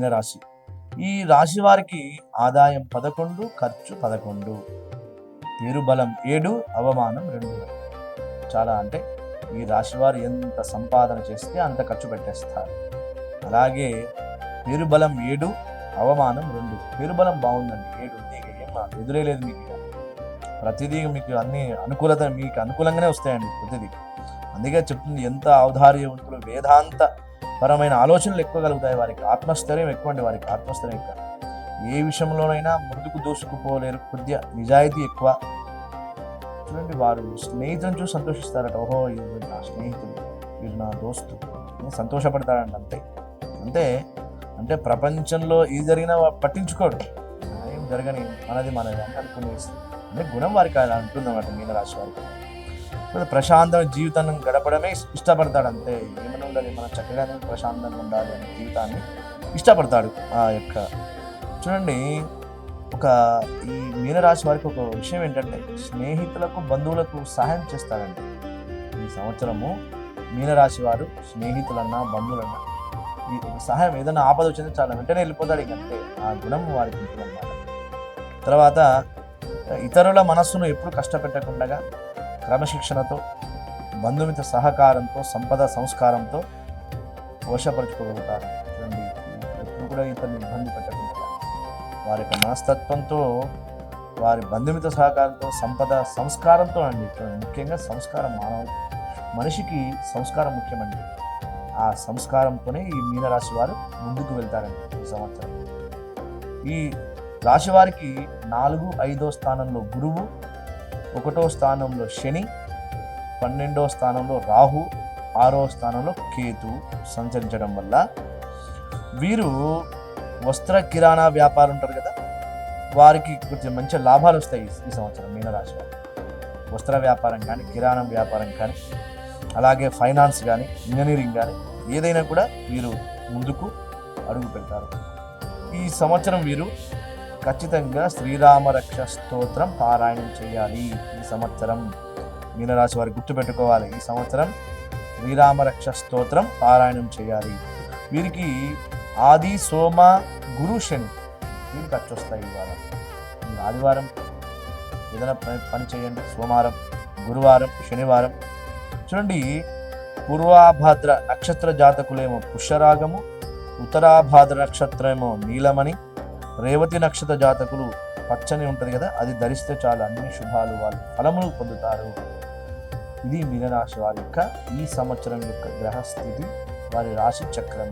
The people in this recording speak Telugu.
మీనరాశి. ఈ రాశి వారికి ఆదాయం 11, ఖర్చు 11, పేరుబలం 7, అవమానం 2. చాలా అంటే ఈ రాశివారు ఎంత సంపాదన చేస్తే అంత ఖర్చు పెట్టేస్తారు. అలాగే పేరుబలం 7, అవమానం 2. పేరుబలం బాగుందండి, 7 ఉంది, ఏం ఎదురే లేదు మీకు. ప్రతిదీ మీకు అన్ని అనుకూలత, మీకు అనుకూలంగానే వస్తాయండి ప్రతిదీ. అందుకే చెప్తుంది, ఎంత ఔదార్యవంతులు, వేదాంత పరమైన ఆలోచనలు ఎక్కువ కలుగుతాయి వారికి. ఆత్మస్థైర్యం ఎక్కువ అండి వారికి, ఆత్మస్థైర్యం ఎక్కువ. ఏ విషయంలోనైనా ముందుకు దూసుకుపోలేరు, కొద్దిగా నిజాయితీ ఎక్కువ. చూడండి, వారు స్నేహితులను చూసి సంతోషిస్తారట. ఓహో, ఇది నా స్నేహితుడు, వీరు నా దోస్తు, సంతోషపడతాడంట. అంతే అంతే అంటే ప్రపంచంలో ఏది జరిగినా పట్టించుకోడు, ఏం జరగని మనది అని అనుకునే అంటే గుణం వారికి అలా ఉంటుందన్నమాట మీనరాశి వారికి. ప్రశాంతమైన జీవితాన్ని గడపడమే ఇష్టపడతాడు. అంతే, ఏమైనా ఉండాలి, మనం చక్కగానే ప్రశాంతంగా ఉండాలి అనే జీవితాన్ని ఇష్టపడతాడు. ఆ యొక్క చూడండి, ఈ మీనరాశి వారికి ఒక విషయం ఏంటంటే, స్నేహితులకు, బంధువులకు సహాయం చేస్తాడండి. ఈ సంవత్సరము మీనరాశి వారు స్నేహితులన్నా, బంధువులన్నా ఈ సహాయం, ఏదైనా ఆపద వచ్చిందో చాలా వెంటనే వెళ్ళిపోతాడు. ఇంకంతే, ఆ గుణం వారికి ఉంటుందన్నమాట. తర్వాత ఇతరుల మనస్సును ఎప్పుడు కష్టపెట్టకుండా క్రమశిక్షణతో, బంధుమిత్ర సహకారంతో, సంపద సంస్కారంతో వశపరుచుకోగలుగుతారు. చూడండి, ఎప్పుడు కూడా ఇతరుని ఇబ్బంది పెట్టకుండా వారి యొక్క మనస్తత్వంతో, వారి బంధుమిత్ర సహకారంతో, సంపద సంస్కారంతో అండి. ముఖ్యంగా సంస్కారం, మనిషికి సంస్కారం ముఖ్యమండి. ఆ సంస్కారంతోనే ఈ మీనరాశి వారు ముందుకు వెళ్తారండి ఈ సంవత్సరం. ఈ రాశి వారికి 4, 5వ స్థానంలో గురువు, 1వ స్థానంలో శని, 12వ స్థానంలో రాహు, 6వ స్థానంలో కేతు సంచరించడం వల్ల వీరు వస్త్ర కిరాణా వ్యాపారం ఉంటారు కదా, వారికి కొంచెం మంచి లాభాలు వస్తాయి ఈ సంవత్సరం మీనరాశి వారికి. వస్త్ర వ్యాపారం కానీ, కిరాణం వ్యాపారం కానీ, అలాగే ఫైనాన్స్ కానీ, ఇంజనీరింగ్ కానీ, ఏదైనా కూడా వీరు ముందుకు అడుగు పెడతారు. ఈ సంవత్సరం వీరు ఖచ్చితంగా శ్రీరామ రక్ష స్తోత్రం పారాయణం చేయాలి. ఈ సంవత్సరం మీనరాశి వారు గుర్తుపెట్టుకోవాలి, ఈ సంవత్సరం శ్రీరామ రక్ష స్తోత్రం పారాయణం చేయాలి. వీరికి ఆది, సోమ, గురు, శని వీరు ఖర్చు వస్తాయి. ఇవాళ ఆదివారం ఏదైనా పని చేయండి, సోమవారం, గురువారం, శనివారం. చూడండి, పూర్వాభాద్ర నక్షత్ర జాతకులేమో పుష్యరాగము, ఉత్తరాభాద్ర నక్షత్రమేమో నీలమణి, రేవతి నక్షత్ర జాతకులు పచ్చని ఉంటుంది కదా, అది ధరిస్తే చాలు, అన్ని శుభాలు, వాళ్ళు ఫలములు పొందుతారు. ఇది మీనరాశి వారి యొక్క ఈ సంవత్సరం యొక్క గ్రహస్థితి, వారి రాశి చక్రం.